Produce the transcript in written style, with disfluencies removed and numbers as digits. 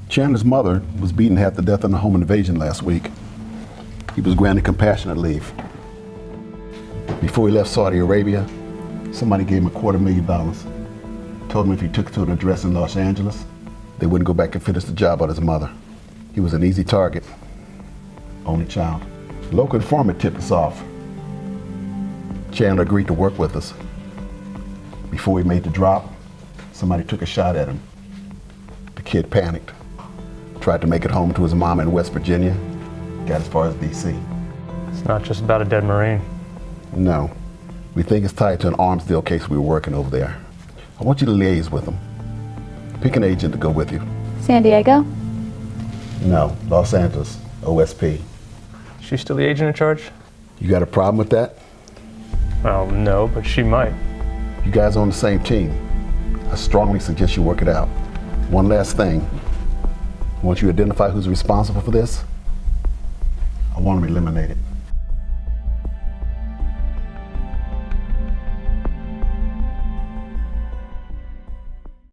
Chandler's mother was beaten half to death in a home invasion last week. He was granted compassionate leave. Before he left Saudi Arabia, somebody gave him $250,000. Told him if he took it to an address in Los Angeles, they wouldn't go back and finish the job on his mother. He was an easy target. Only child. Local informant tipped us off. Chandler agreed to work with us. Before he made the drop, somebody took a shot at him. The kid panicked, tried to make it home to his mom in West Virginia, got as far as DC. It's not just about a dead Marine. No, we think it's tied to an arms deal case we were working over there. I want you to liaise with him. Pick an agent to go with you. San Diego? No, Los Angeles, OSP. She's still the agent in charge? You got a problem with that? Well, no, but she might. You guys are on the same team. I strongly suggest you work it out. One last thing. Once you identify who's responsible for this, I want them eliminated.